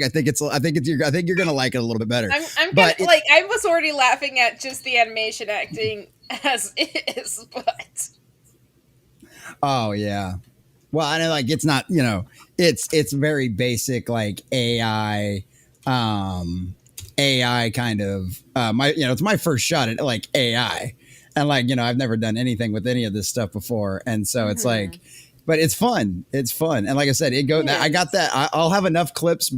I think you're gonna like it a little bit better. I'm gonna But like I was already laughing at just the animation acting as is, but oh yeah. Well, I know, like it's not, it's very basic, like AI kind of it's my first shot at like AI, and like I've never done anything with any of this stuff before, and so it's like, but it's fun. It's fun, and like I said, I got that. I'll have enough clips.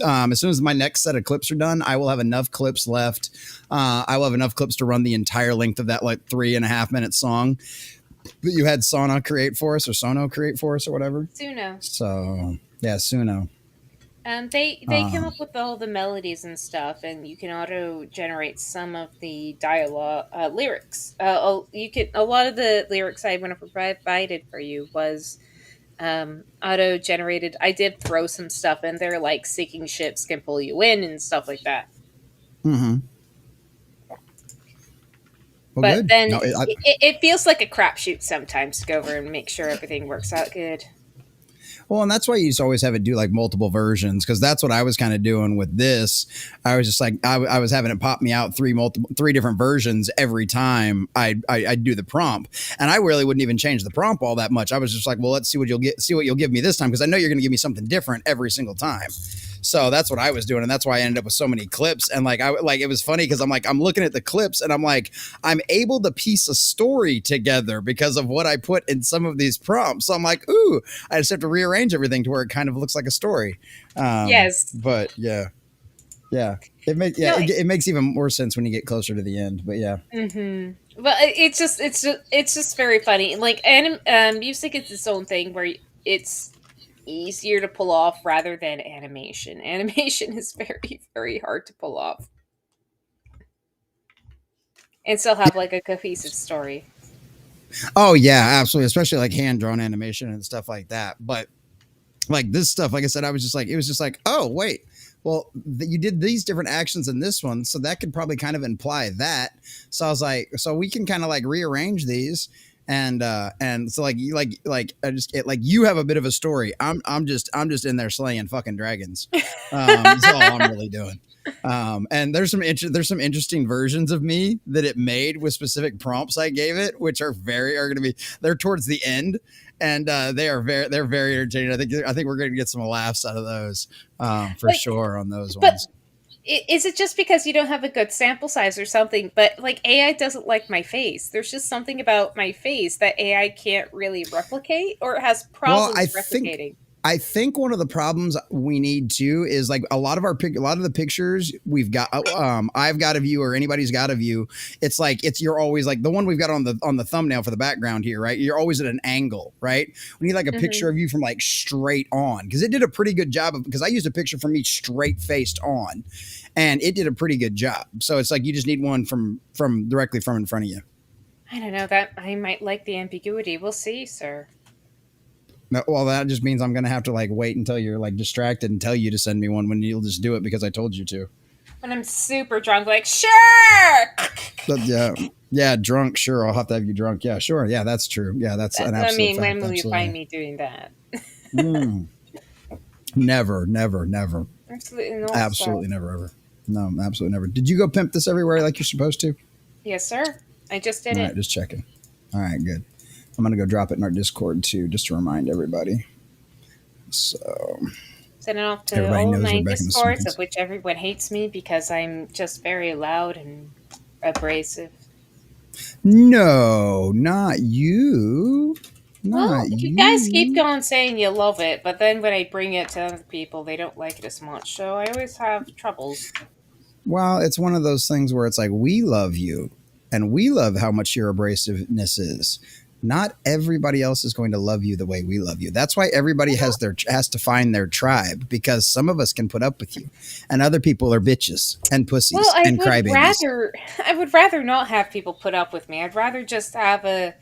As soon as my next set of clips are done, I will have enough clips left. I will have enough clips to run the entire length of that like 3.5 minute song that you had Sono create for us, or whatever. Suno. So yeah, Suno. They come up with all the melodies and stuff, and you can auto generate some of the dialogue lyrics. You can a lot of the lyrics I went provided for you was auto generated. I did throw some stuff in there, like sinking ships can pull you in and stuff like that. Mm-hmm. Well, But good. then No, it feels like a crapshoot sometimes to go over and make sure everything works out good. well, and that's why you used to always have it do like multiple versions, because that's what I was kind of doing with this. I was just like, I was having it pop me out three different versions every time I'd do the prompt, and I really wouldn't even change the prompt all that much. I was just like, well, let's see what you'll give me this time, because I know you're going to give me something different every single time. So that's what I was doing, and that's why I ended up with so many clips. And like it was funny because I'm looking at the clips and I'm like, I'm able to piece a story together because of what I put in some of these prompts. So I'm like, ooh, I just have to rearrange everything to where it kind of looks like a story. Yes, But yeah, it makes even more sense when you get closer to the end. But yeah. Mm-hmm. But it's just very funny. Like music is its own thing where it's easier to pull off rather than animation. Animation is very, very hard to pull off and still have like a cohesive story. Oh yeah, absolutely. Especially like hand drawn animation and stuff like that. But like this stuff, like I said, it was just like, oh wait, well, you did these different actions in this one, so that could probably kind of imply that. So I was like, so we can kind of like rearrange these. And so like like you have a bit of a story. I'm just in there slaying fucking dragons. That's all I'm really doing. And there's some interesting versions of me that it made with specific prompts I gave it, which are going to be, they're towards the end, and they're very entertaining. I think we're going to get some laughs out of those for sure on those ones. Is it just because you don't have a good sample size or something? But like AI doesn't like my face. There's just something about my face that AI can't really replicate, or it has problems replicating. I think one of the problems we need too is like a lot of the pictures we've got, I've got of you or anybody's got of you. It's like, you're always like the one we've got on the thumbnail for the background here, right? You're always at an angle, right? We need like a picture of you from like straight on, because it did a pretty good job because I used a picture from me straight faced on, and it did a pretty good job. So it's like you just need one from directly from in front of you. I don't know, that I might like the ambiguity. We'll see, sir. No, well, that just means I'm going to have to like wait until you're like distracted and tell you to send me one when you'll just do it because I told you to. When I'm super drunk, like, sure. But yeah, drunk. Sure, I'll have to have you drunk. Yeah, sure. Yeah, that's true. Yeah, that's an absolute fact. When will you find me doing that? Never. Absolutely not. Absolutely never, ever. No, absolutely never. Did you go pimp this everywhere like you're supposed to? Yes, sir. I just did it. All right, just checking. All right, good. I'm going to go drop it in our Discord too, just to remind everybody. So send it off to all my Discords, of which everyone hates me because I'm just very loud and abrasive. No, not you. You guys keep going saying you love it, but then when I bring it to other people, they don't like it as much. So I always have troubles. Well, it's one of those things where it's like, we love you, and we love how much your abrasiveness is. Not everybody else is going to love you the way we love you. That's why everybody has to find their tribe, because some of us can put up with you and other people are bitches and pussies and crybabies. I would rather not have people put up with me. I'd rather just have a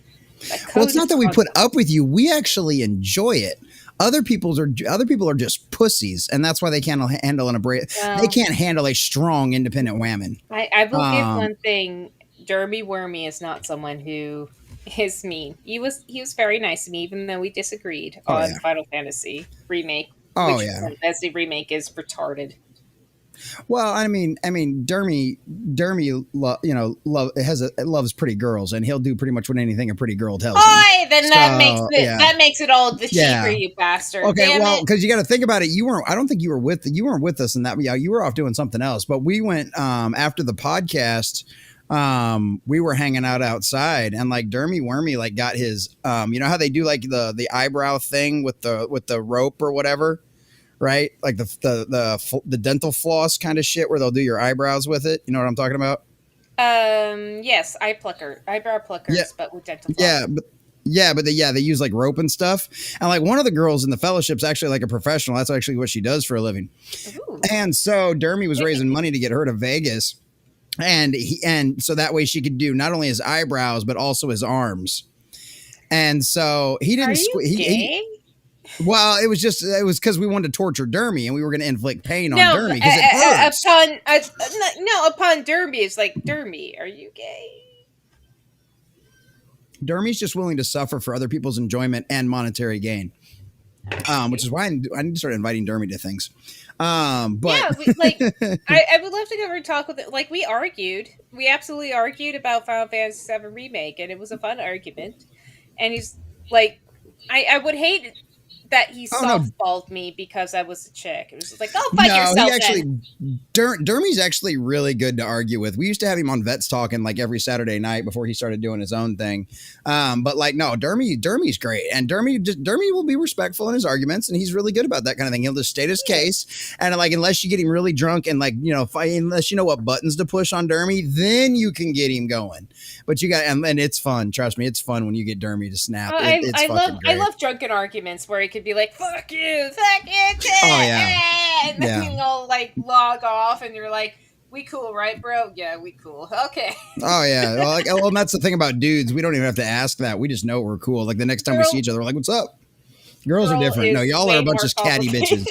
well, it's not that we put up with you. We actually enjoy it. Other people are just pussies, and that's why they can't handle they can't handle a strong, independent woman. I will give one thing. Derby Wormy is not someone who is mean. He was very nice to me, even though we disagreed on Final Fantasy Remake. Oh which yeah. as the remake is retarded. Well, I mean, Dermy, loves pretty girls, and he'll do pretty much what anything a pretty girl tells him. Oh, then So, yeah. that makes it all the cheaper, Yeah. you bastard. Okay, Damn well, it. because you got to think about it. I don't think you weren't with us in that. Yeah, you were off doing something else. But we went after the podcast. We were hanging out outside, and like Dermy Wormy like got his you know how they do like the eyebrow thing with the rope or whatever, right? Like the dental floss kind of shit where they'll do your eyebrows with it. You know what I'm talking about? Yes, eyebrow pluckers, Yeah. but with dental floss. But they use like rope and stuff. And like one of the girls in the fellowship's actually like a professional. That's actually what she does for a living. Ooh. And so Dermy was raising money to get her to Vegas. And so that way she could do not only his eyebrows, but also his arms. And so he didn't. Are you gay? Well, it was because we wanted to torture Dermy and we were going to inflict pain on Dermy because it hurts. Upon Dermy, it's like, Dermy, are you gay? Dermy's just willing to suffer for other people's enjoyment and monetary gain, which is why I need to start inviting Dermy to things. But yeah, I would love to go over and talk with it. Like we absolutely argued about Final Fantasy VII Remake, and it was a fun argument. And he's like, I would hate that he softballed me because I was a chick. It was just like, oh, fuck yourself. Dermy's actually really good to argue with. We used to have him on Vets Talking like every Saturday night before he started doing his own thing. But like, no, Dermy's great. And Dermy will be respectful in his arguments, and he's really good about that kind of thing. He'll just state his case. And like, unless you get him really drunk and like, you know, unless you know what buttons to push on Dermy, then you can get him going. But you got, and it's fun. Trust me, it's fun when you get Dermy to snap. I love drunken arguments where he could be like, fuck you, too. Oh, yeah. And then you all like log off and you're like, we cool, right, bro? Yeah, we cool. Okay. Oh, yeah. Well, and that's the thing about dudes. We don't even have to ask that. We just know we're cool. Like the next time we see each other, we're like, what's up? Girls are different. No, y'all are a bunch of catty bitches.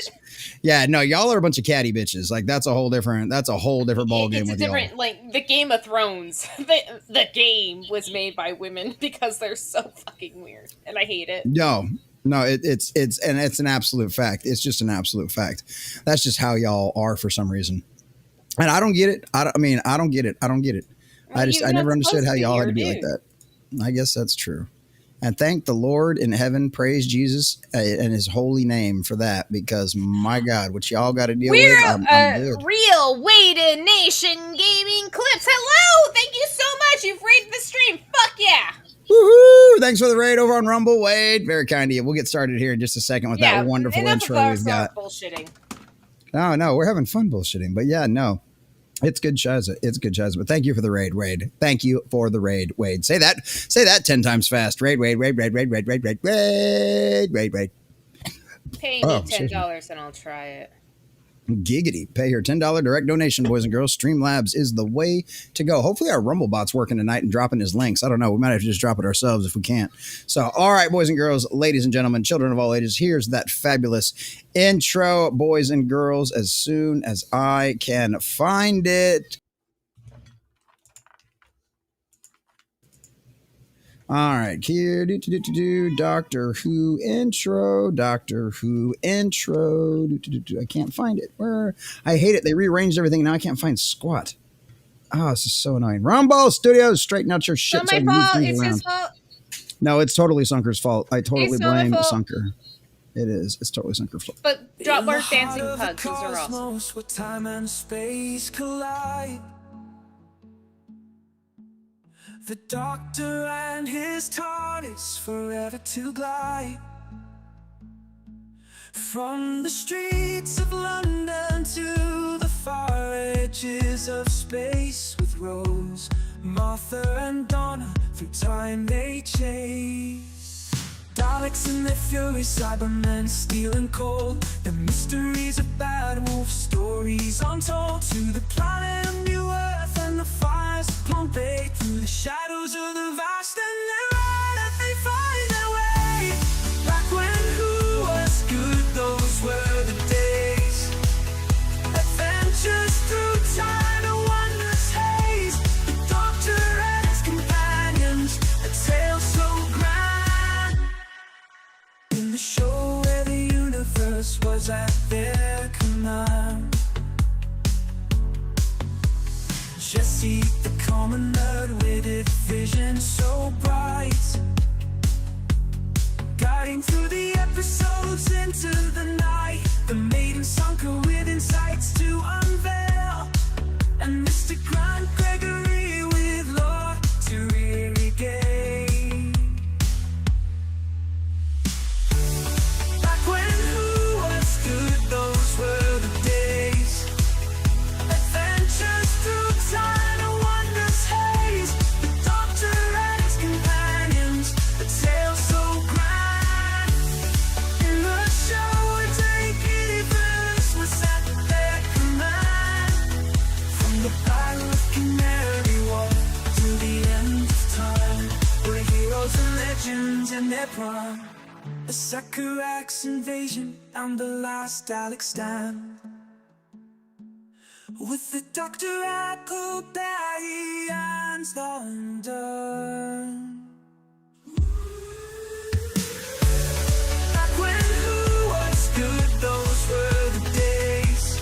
Yeah, no, y'all are a bunch of catty bitches. Like that's a whole different ball game with y'all. Like the Game of Thrones. The game was made by women because they're so fucking weird, and I hate it. No, it's an absolute fact. It's just an absolute fact. That's just how y'all are for some reason, and I don't get it. I don't get it. Well, I never understood how y'all had to be like that. I guess that's true. And thank the Lord in heaven, praise Jesus and his holy name for that, because my God, what y'all got to deal with, I'm good. Real Weighted Nation Gaming Clips. Hello, thank you so much. You've rated the stream. Fuck yeah. Woohoo! Thanks for the raid over on Rumble, Wade. Very kind of you. We'll get started here in just a second with that wonderful intro we've got. Bullshitting. No, we're having fun bullshitting, but yeah, no. It's good shiza. But thank you for the raid, Wade. Thank you for the raid, Wade. Say that 10 times fast. Raid. Pay me $10 and I'll try it. Giggity. Pay her $10 direct donation, boys and girls. Streamlabs is the way to go. Hopefully our Rumble bot's working tonight and dropping his links. I don't know. We might have to just drop it ourselves if we can't. So, all right, boys and girls, ladies and gentlemen, children of all ages, here's that fabulous intro, boys and girls, as soon as I can find it. All right, here, Doctor Who intro. I can't find it. Where? I hate it. They rearranged everything. Now I can't find squat. Oh, this is so annoying. Rumble Studios, straighten out your shit. It's not my fault. It's his fault. No, it's totally Sunker's fault. I totally blame Sunker. It is. It's totally Sunker's fault. But drop more dancing pugs. These are awesome. Where time and space collide. The Doctor and his TARDIS forever to glide from the streets of London to the far edges of space, with Rose, Martha and Donna through time they chase. Daleks and their fury, Cybermen stealing cold, the mysteries of Bad Wolf, stories untold, to the planet of New Earth and the fires of Pompeii, through the shadows of the vast, and there they find their way back when who was good. Those were the days. Adventures through time and wondrous haze. The Doctor and his companions, a tale so grand. In the show where the universe was at defeat the common nerd with its vision so bright. Guiding through the episodes into the night, the maiden sunk her with insights to unveil. And Mr. Grant Gregory with lore to irrigate. Back when who was good, those were the days. Adventures through time and wonders haze. The Doctor and his companions, the tale so grand. In the show, a day universe was at their command. From the battle of Canary Wharf to the end of time, were heroes and legends in their prime. The Sakurax invasion and the last Dalek stand, with the Doctor at Huckleberry and London. Back when who was good, those were the days.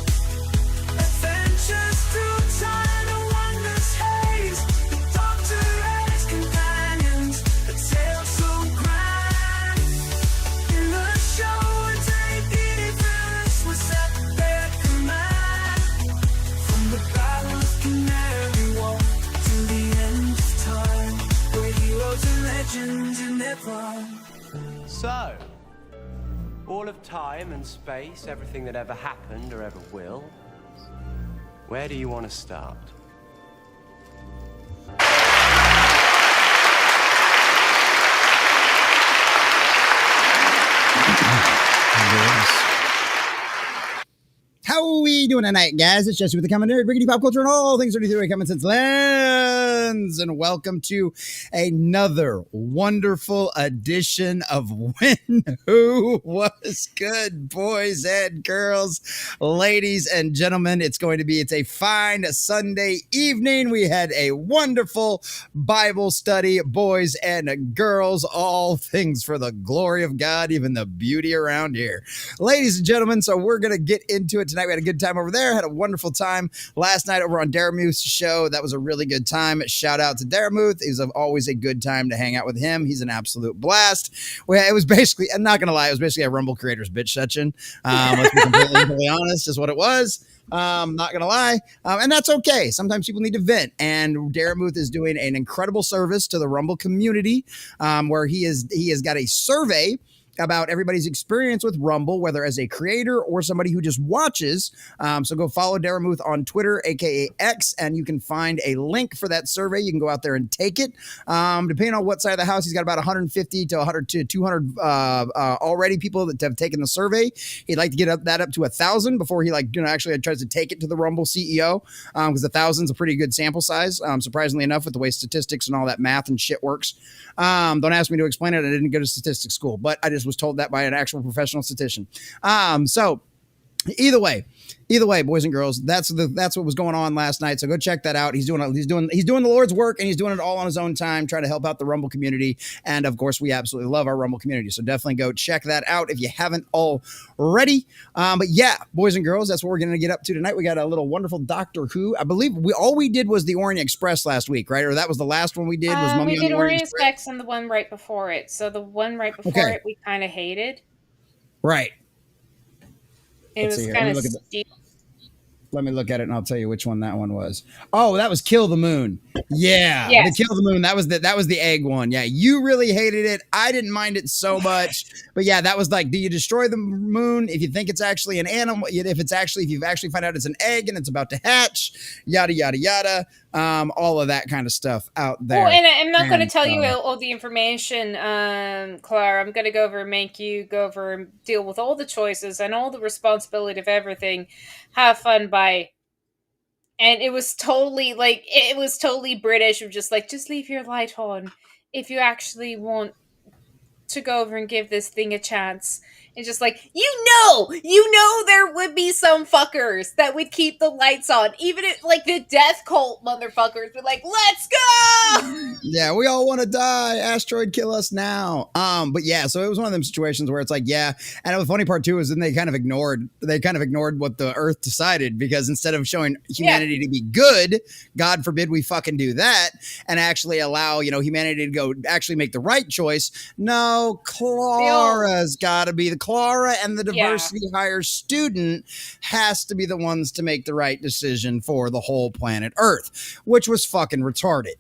Adventures through time and wonders haze. The Doctor and his companions, a tale so grand. In the show, a day universe was at their command. From the battle of Canary Wharf to the end of time, were heroes and legends in their prime. So, all of time and space, everything that ever happened or ever will, where do you want to start? How are we doing tonight, guys? It's Jesse with the Common Nerd, bringing you pop culture and all things 33 common sense lens. And welcome to another wonderful edition of When Who Was Good, boys and girls, ladies and gentlemen. It's a fine Sunday evening. We had a wonderful Bible study, boys and girls, all things for the glory of God, even the beauty around here. Ladies and gentlemen, so we're going to get into it tonight. We had a good time over there, had a wonderful time last night over on Daramuth's show. That was a really good time. Shout out to Daramuth. It was always a good time to hang out with him. He's an absolute blast. Well, it was basically, I'm not going to lie, it was basically a Rumble Creators bitch session. Let's be completely honest, is what it was. Not gonna lie, and that's okay. Sometimes people need to vent, and Daramuth is doing an incredible service to the Rumble community, where he has got a survey about everybody's experience with Rumble, whether as a creator or somebody who just watches. So go follow Daramuth on Twitter, aka X, and you can find a link for that survey. You can go out there and take it. Depending on what side of the house, he's got about 150 to 100 to 200 already people that have taken the survey. He'd like to get that up to 1,000 before he actually tries to take it to the Rumble CEO, because 1,000 is a pretty good sample size, surprisingly enough, with the way statistics and all that math and shit works. Don't ask me to explain it. I didn't go to statistics school, but I just was told that by an actual professional statistician. So either way, boys and girls, that's what was going on last night. So go check that out. He's doing the Lord's work, and he's doing it all on his own time, trying to help out the Rumble community. And of course, we absolutely love our Rumble community. So definitely go check that out if you haven't already. But yeah, boys and girls, that's what we're going to get up to tonight. We got a little wonderful Doctor Who. I believe all we did was the Orient Express last week, right? Or that was the last one we did. Was Mummy we on did the Orient Express and the one right before it. So the one right before it, we kind of hated. Right. It was kind of steep. Let me look at it and I'll tell you which one that one was. Oh, that was Kill the Moon. Yeah. Yes. The Kill the Moon. That was the egg one. Yeah. You really hated it. I didn't mind it so much. But yeah, that was like, do you destroy the moon if you think it's actually an animal? If you've actually found out it's an egg and it's about to hatch, yada, yada, yada. All of that kind of stuff out there. Oh, and I'm not going to tell you all the information, Clara. I'm going to go over and make you go over and deal with all the choices and all the responsibility of everything. Have fun, bye. And it was totally British of just leave your light on if you actually want to go over and give this thing a chance. And just like, there would be some fuckers that would keep the lights on, even if like the death cult motherfuckers were like, let's go. Yeah, we all want to die. Asteroid, kill us now. But yeah, so it was one of them situations where it's like, yeah. And the funny part too is then they kind of ignored what the Earth decided, because instead of showing humanity to be good, God forbid we fucking do that and actually allow, humanity to go actually make the right choice. No, Clara's got to be Clara, and the diversity hire student has to be the ones to make the right decision for the whole planet Earth, which was fucking retarded.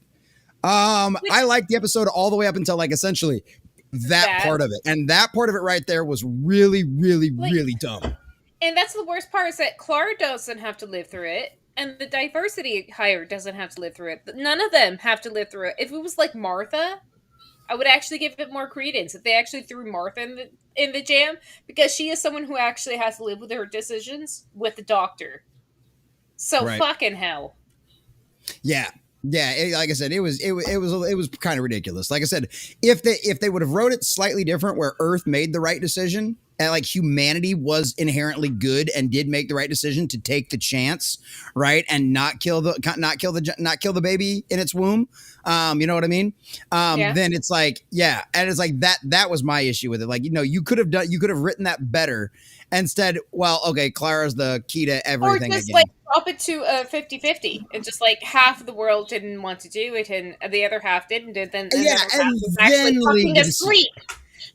I liked the episode all the way up until like essentially that part of it. And that part of it right there was really, really, really dumb. And that's the worst part, is that Clara doesn't have to live through it, and the diversity hire doesn't have to live through it. None of them have to live through it. If it was like Martha, I would actually give it more credence if they actually threw Martha in the jam, because she is someone who actually has to live with her decisions with the Doctor. So fucking hell. Yeah. Yeah, like I said, it was kind of ridiculous. Like I said, if they would have wrote it slightly different, where Earth made the right decision and like humanity was inherently good and did make the right decision to take the chance, right, and not kill the baby in its womb, you know what I mean? Then it's like, yeah, and it's like that was my issue with it. Like, you could have written that better. Instead, well, okay, Clara's the key to everything. Or just again. like drop it to a 50-50, and just like half of the world didn't want to do it and the other half didn't, and then the other half was actually fucking asleep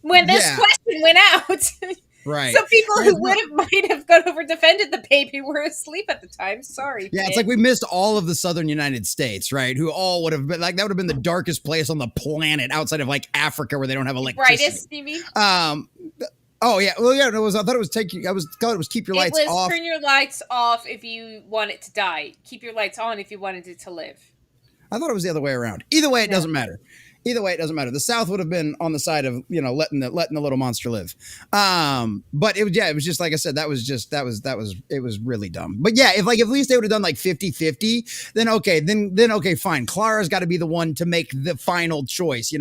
when this question went out. Right. So people who might have gone over defended the baby were asleep at the time. Sorry. Yeah, it's like we missed all of the southern United States, right? Who all would have been like, that would have been the darkest place on the planet outside of like Africa, where they don't have electricity. Brightest, you mean? Oh yeah, well yeah, I thought it was keep your lights off. Turn your lights off if you want it to die. Keep your lights on if you wanted it to live. I thought it was the other way around. Either way, it doesn't matter. Either way, it doesn't matter. The South would have been on the side of, letting the little monster live. But it was just like I said, it was really dumb. But yeah, if at least they would have done like 50-50, then okay, fine. Clara's got to be the one to make the final choice.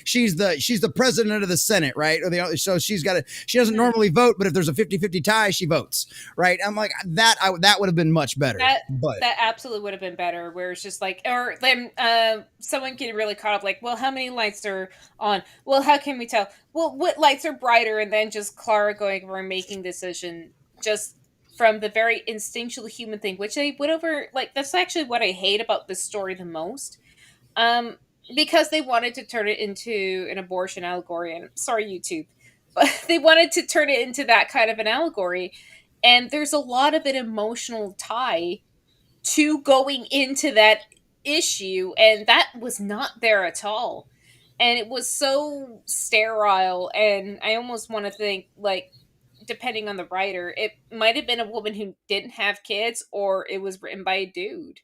She's the president of the Senate, right? So she doesn't normally vote, but if there's a 50-50 tie, she votes, right? I'm like, that would have been much better. That absolutely would have been better, where it's just like, or then someone getting really caught up, like, well, how many lights are on? Well, how can we tell? Well, what lights are brighter? And then just Clara going over and making decision just from the very instinctual human thing, which they went over. Like, that's actually what I hate about this story the most, because they wanted to turn it into an abortion allegory. And sorry, YouTube, but they wanted to turn it into that kind of an allegory. And there's a lot of an emotional tie to going into that issue, and that was not there at all. And it was so sterile, and I almost want to think, like, depending on the writer, it might have been a woman who didn't have kids, or it was written by a dude.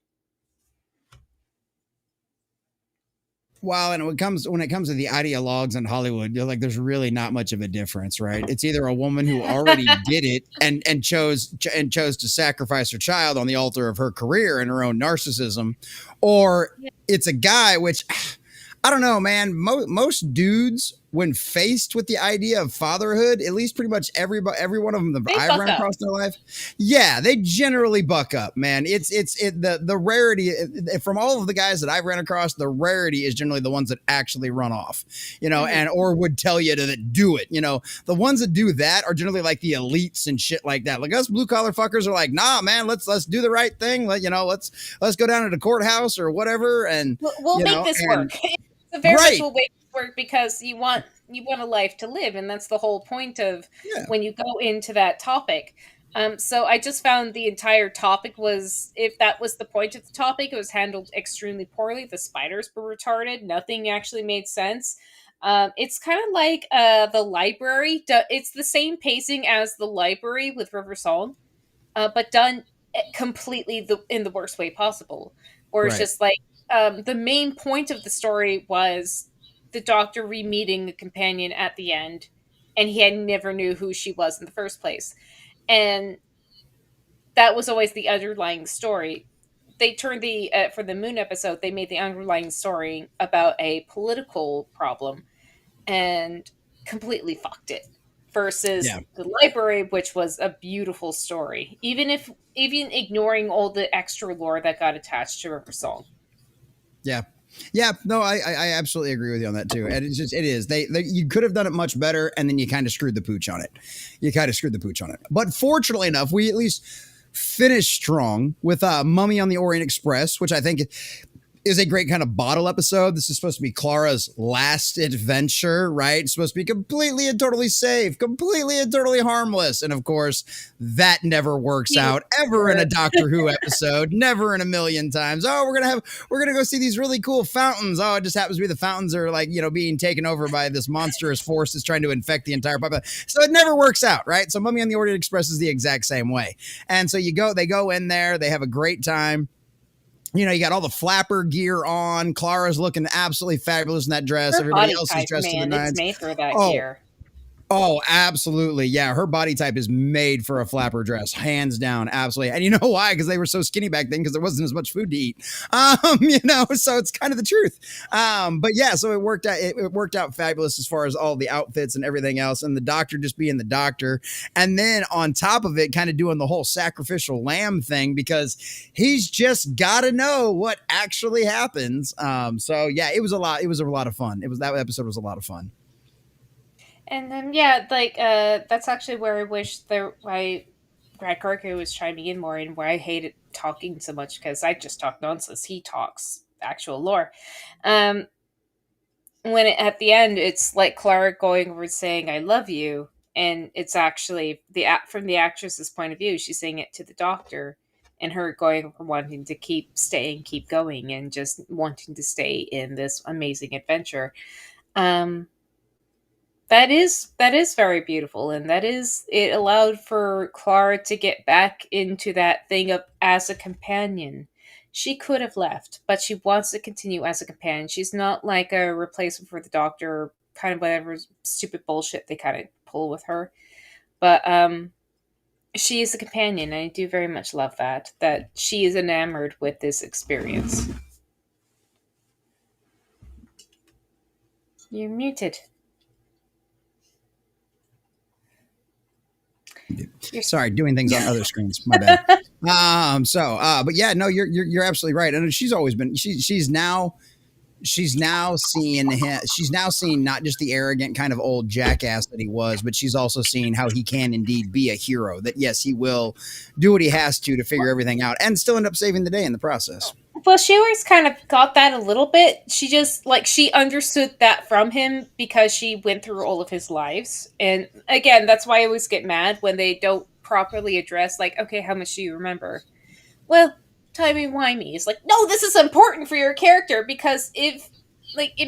Well, and when it comes to the ideologues in Hollywood, you're like, there's really not much of a difference, right? It's either a woman who already did it and chose to sacrifice her child on the altar of her career and her own narcissism, or it's a guy, which I don't know, man. Most dudes, when faced with the idea of fatherhood, at least pretty much every one of them that I've run across in their life, yeah, they generally buck up, man. The rarity from all of the guys that I've ran across, the rarity is generally the ones that actually run off, and or would tell you to do it. The ones that do that are generally like the elites and shit like that. Like us blue collar fuckers are like, nah, man, let's do the right thing. Let's go down to the courthouse or whatever, and we'll make this work. It's a very simple way to work, because you want a life to live, and that's the whole point of when you go into that topic. So I just found the entire topic was, if that was the point of the topic, it was handled extremely poorly. The spiders were retarded. Nothing actually made sense. It's kind of like the library. It's the same pacing as the library with River Song, but done completely in the worst way possible. Or it's just like, the main point of the story was the Doctor re-meeting the companion at the end, and he had never knew who she was in the first place. And that was always the underlying story. They turned for the Moon episode, they made the underlying story about a political problem and completely fucked it. versus Yeah. the library, which was a beautiful story, even ignoring all the extra lore that got attached to River Song. Yeah. Yeah, no, I absolutely agree with you on that too. And it's just, it is, they you could have done it much better, and then you kind of screwed the pooch on it. But fortunately enough, we at least finished strong with Mummy on the Orient Express, which I think is a great kind of bottle episode. This is supposed to be Clara's last adventure, right? It's supposed to be completely and totally safe, completely and totally harmless. And of course, that never works out ever in a Doctor Who episode, never in a million times. Oh, we're going to go see these really cool fountains. Oh, it just happens to be the fountains are like, being taken over by this monstrous force that's trying to infect the entire population. So it never works out, right? So Mummy on the Orient Express is the exact same way. And so they go in there, they have a great time. You got all the flapper gear on. Clara's looking absolutely fabulous in that dress. Her Everybody body else type, is dressed to the man, nines. it's made for that Oh, gear. Oh, absolutely. Yeah, her body type is made for a flapper dress, hands down. Absolutely. And you know why? Because they were so skinny back then, because there wasn't as much food to eat. So it's kind of the truth. But yeah, so it worked out. It worked out fabulous as far as all the outfits and everything else, and the Doctor just being the Doctor. And then on top of it, kind of doing the whole sacrificial lamb thing, because he's just got to know what actually happens. So yeah, it was a lot. It was a lot of fun. That episode was a lot of fun. And then that's actually where I wish why Grant Gregory was chiming in more, and where I hated talking so much, because I just talk nonsense. He talks actual lore. When at the end, it's like Clara going over and saying "I love you," and it's actually from the actress's point of view. She's saying it to the Doctor, and her going over wanting to keep going, and just wanting to stay in this amazing adventure. That is very beautiful, and it allowed for Clara to get back into that thing of as a companion. She could have left, but she wants to continue as a companion. She's not like a replacement for the Doctor, kind of whatever stupid bullshit they kind of pull with her. But she is a companion, and I do very much love that she is enamored with this experience. You're muted. Sorry, doing things on other screens. My bad. But yeah, no, you're absolutely right. And she's always been. She's now seeing him. She's now seeing not just the arrogant kind of old jackass that he was, but she's also seeing how he can indeed be a hero. That yes, he will do what he has to figure everything out, and still end up saving the day in the process. Well, she always kind of got that a little bit. She just, she understood that from him because she went through all of his lives. And again, that's why I always get mad when they don't properly address, okay, how much do you remember? Well, timey-wimey. It's no, this is important for your character, because it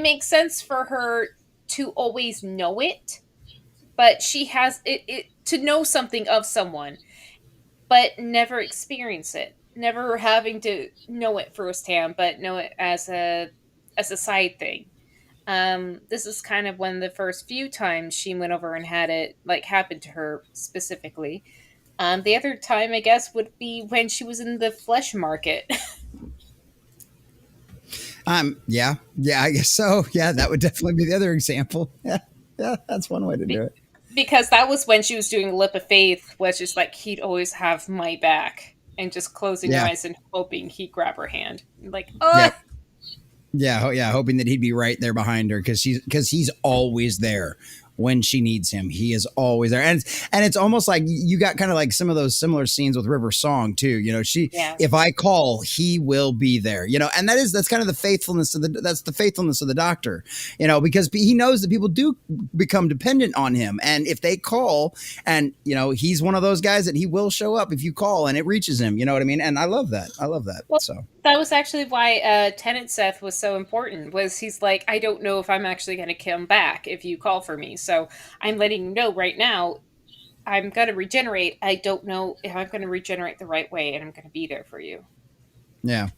makes sense for her to always know it, but she has it to know something of someone, but never experience it. Never having to know it firsthand, but know it as a side thing. This is kind of one of the first few times she went over and had it happen to her specifically. The other time, I guess, would be when she was in the flesh market. Yeah, I guess so. Yeah, that would definitely be the other example. Yeah, that's one way to do it. Because that was when she was doing Lip of Faith, which is he'd always have my back. And just closing her eyes and hoping he'd grab her hand. Yep. Yeah, hoping that he'd be right there behind her, because he's always there when she needs him. He is always there. And it's almost like you got kind of some of those similar scenes with River Song too. If I call, he will be there, and that's kind of the faithfulness of the Doctor, because he knows that people do become dependent on him. And if they call, and he's one of those guys that he will show up if you call and it reaches him, you know what I mean? And I love that. Well, so that was actually why Tenant Seth was so important, was he's I don't know if I'm actually going to come back if you call for me. So I'm letting you know right now, I'm going to regenerate. I don't know if I'm going to regenerate the right way, and I'm going to be there for you. Yeah.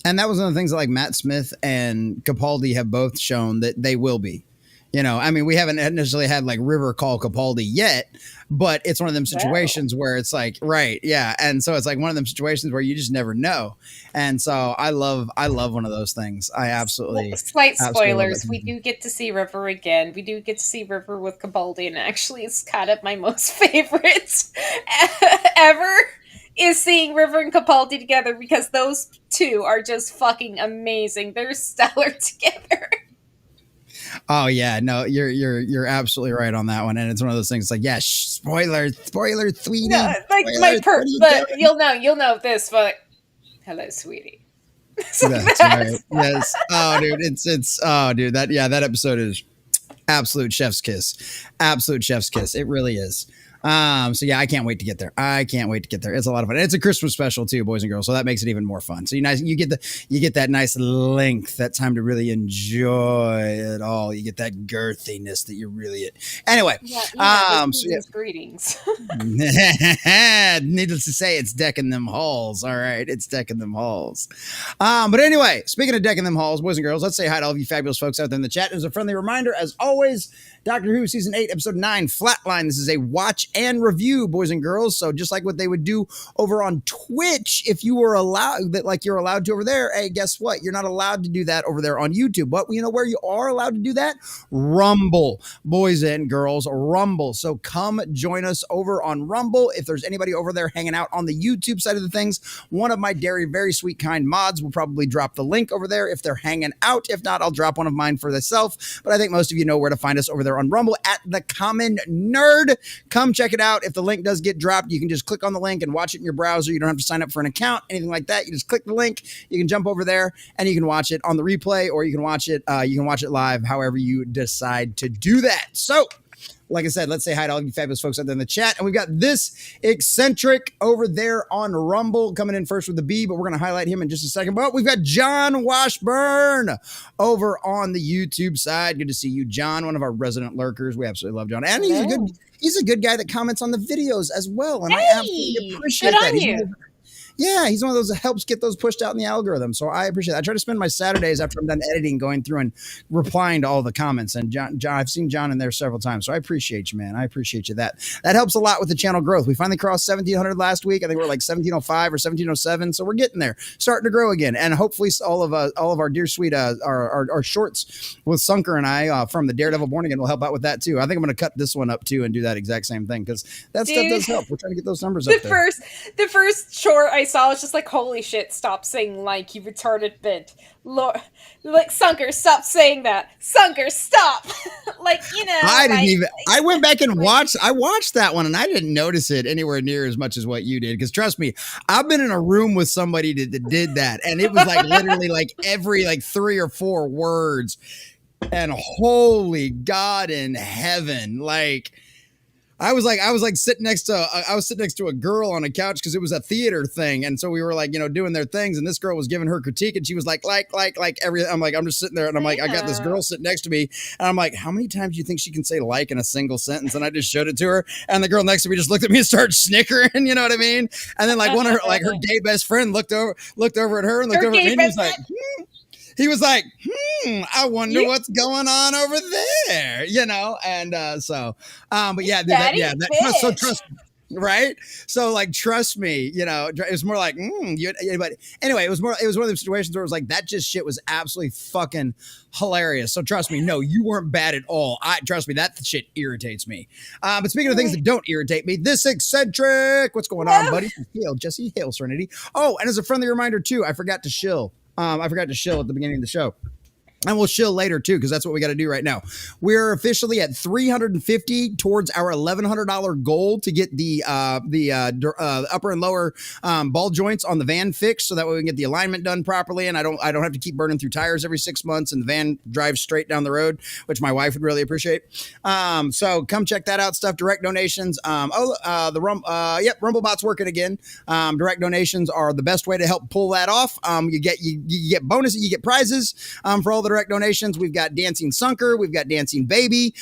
And that was one of the things that Matt Smith and Capaldi have both shown that they will be. You know, I mean, we haven't necessarily had like River call Capaldi yet, but it's one of them situations where it's like, right, yeah, and so it's like one of them situations where you just never know, and so I love one of those things. I absolutely Slight absolutely love spoilers. it. We do get to see River again. We do get to see River with Capaldi, and actually, it's kind of my most favorite ever. Is seeing River and Capaldi together because those two are just fucking amazing. They're stellar together. Oh yeah, no, you're absolutely right on that one, and it's one of those things. It's like, yeah, spoiler, sweetie. No, like spoiler, but you'll know this. But hello, sweetie. So that's right. Yes. Oh, dude, dude, that episode is absolute chef's kiss. Absolute chef's kiss. It really is. So yeah, I can't wait to get there. It's a lot of fun. And it's a Christmas special too, boys and girls. So that makes it even more fun. So you get that nice length, that time to really enjoy it all. You get that girthiness that you really, anyway. Greetings. Needless to say, it's decking them halls. All right. It's decking them halls. But anyway, speaking of decking them halls, boys and girls, let's say hi to all of you fabulous folks out there in the chat. As a friendly reminder, as always, Doctor Who Season 8, Episode 9, Flatline. This is a watch and review, boys and girls. So just like what they would do over on Twitch, if you were allowed, like you're allowed to over there, hey, guess what? You're not allowed to do that over there on YouTube. But you know where you are allowed to do that? Rumble, boys and girls, Rumble. So come join us over on Rumble. If there's anybody over there hanging out on the YouTube side of the things, one of my very sweet, kind mods will probably drop the link over there if they're hanging out. If not, I'll drop one of mine for myself. But I think most of you know where to find us over there on Rumble at The Common Nerd. Come check it out. If the link does get dropped, you can just click on the link and watch it in your browser. You don't have to sign up for an account, anything like that. You just click the link. You can jump over there and you can watch it on the replay, or you can watch it live, however you decide to do that. So, like I said, let's say hi to all you fabulous folks out there in the chat. And we've got this eccentric over there on Rumble coming in first with the B, but we're going to highlight him in just a second. But we've got John Washburn over on the YouTube side. Good to see you, John, one of our resident lurkers. We absolutely love John. And he's a good guy that comments on the videos as well. And I absolutely appreciate that. Yeah, he's one of those that helps get those pushed out in the algorithm. So I appreciate that. I try to spend my Saturdays after I'm done editing going through and replying to all the comments. And John, I've seen John in there several times. So I appreciate you, man. I appreciate you. That helps a lot with the channel growth. We finally crossed 1,700 last week. I think we're like 1,705 or 1,707. So we're getting there, starting to grow again. And hopefully all of our dear sweet our shorts with Sunker and I from the Daredevil Born Again will help out with that too. I think I'm going to cut this one up too and do that exact same thing because that stuff does help. We're trying to get those numbers up there. The first short I saw was just like, holy shit, stop saying like, you retarded bitch. Lord, like, Sunker, stop saying that. Sunker, stop. Like, you know. I went back and watched that one and I didn't notice it anywhere near as much as what you did. Because trust me, I've been in a room with somebody that did that. And it was like literally like every like 3 or 4 words. And holy God in heaven, like, I was sitting next to a girl on a couch because it was a theater thing. And so we were like, you know, doing their things. And this girl was giving her critique and she was like everything. I'm like, I'm just sitting there and I'm like, I got this girl sitting next to me. And I'm like, how many times do you think she can say like in a single sentence? And I just showed it to her. And the girl next to me just looked at me and started snickering. You know what I mean? And then like one of her, like her gay best friend looked over at her and looked over at me and was like, He was like, I wonder what's going on over there, you know? And but yeah, so trust me, right? So like, trust me, you know, it was more like, but anyway, it was one of those situations where it was like, that just shit was absolutely fucking hilarious. So trust me, no, you weren't bad at all. Trust me, that shit irritates me. But speaking of things that don't irritate me, this eccentric, what's going on, buddy? Hail, Jesse, hail, Serenity. Oh, and as a friendly reminder too, I forgot to shill. I forgot to shill at the beginning of the show. And we'll shill later too, because that's what we got to do right now. We're officially at 350 towards our $1,100 goal to get the upper and lower ball joints on the van fixed, so that way we can get the alignment done properly. And I don't have to keep burning through tires every 6 months, and the van drives straight down the road, which my wife would really appreciate. So come check that out. Stuff, direct donations. Rumblebot's working again. Direct donations are the best way to help pull that off. You get bonuses, you get prizes for all that direct donations. We've got Dancing Sunker. We've got Dancing Baby.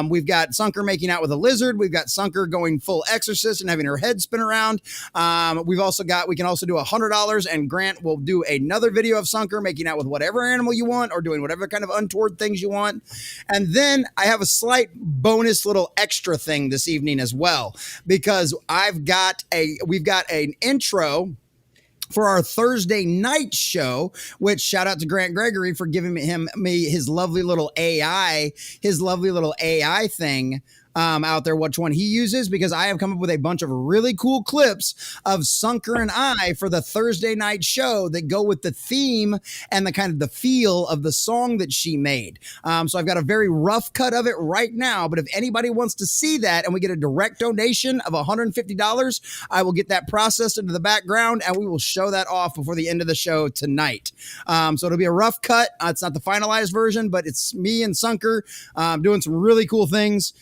We've got Sunker making out with a lizard. We've got Sunker going full exorcist and having her head spin around. We can also do $100, and Grant will do another video of Sunker making out with whatever animal you want or doing whatever kind of untoward things you want. And then I have a slight bonus little extra thing this evening as well, because we've got an intro for our Thursday night show, which shout out to Grant Gregory for giving me his lovely little AI thing out there, which one he uses, because I have come up with a bunch of really cool clips of Sunker and I for the Thursday night show that go with the theme and the kind of the feel of the song that she made. So I've got a very rough cut of it right now, but if anybody wants to see that and we get a direct donation of $150, I will get that processed into the background and we will show that off before the end of the show tonight. So it'll be a rough cut. It's not the finalized version, but it's me and Sunker doing some really cool things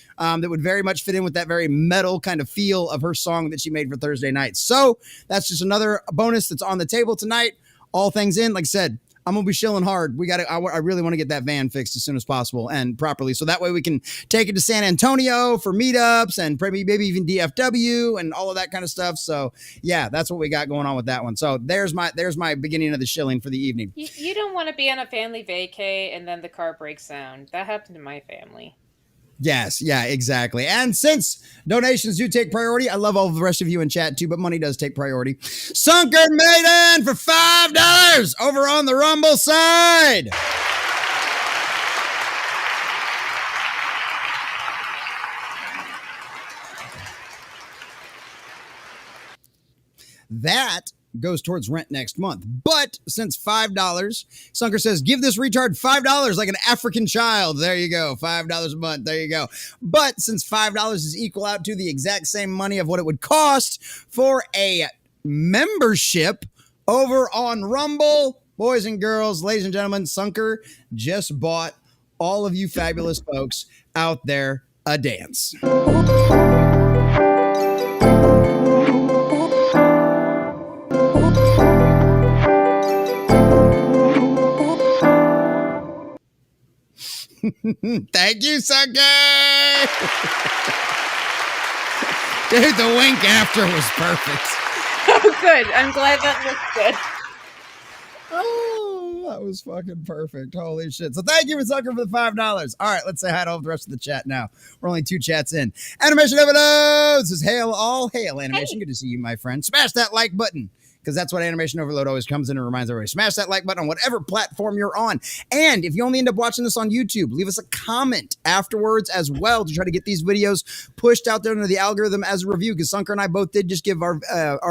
that would very much fit in with that very metal kind of feel of her song that she made for Thursday night. So that's just another bonus that's on the table tonight. All things in, like I said, I'm going to be shilling hard. I really want to get that van fixed as soon as possible and properly. So that way we can take it to San Antonio for meetups and maybe even DFW and all of that kind of stuff. So yeah, that's what we got going on with that one. So there's my beginning of the shilling for the evening. You don't want to be on a family vacay and then the car breaks down. That happened to my family. Yes, yeah, exactly. And since donations do take priority, I love all of the rest of you in chat too, but money does take priority. Sunker Maiden for $5 over on the Rumble side. That goes towards rent next month. But since $5, Sunker says, give this retard $5 like an African child. There you go. $5 a month. There you go. But since $5 is equal out to the exact same money of what it would cost for a membership over on Rumble, boys and girls, ladies and gentlemen, Sunker just bought all of you fabulous folks out there a dance. Thank you, Sunker. Dude, the wink after was perfect. Oh, good. I'm glad that looked good. Oh, that was fucking perfect. Holy shit. So thank you, Sunker, for the $5. All right, let's say hi to all the rest of the chat now. We're only 2 chats in. Animation Overload says, hail, all hail, Animation. Good to see you, my friend. Smash that like button, because that's what Animation Overload always comes in and reminds everybody. Smash that like button on whatever platform you're on. And if you only end up watching this on YouTube, leave us a comment afterwards as well to try to get these videos pushed out there into the algorithm as a review, because Sunker and I both did just give our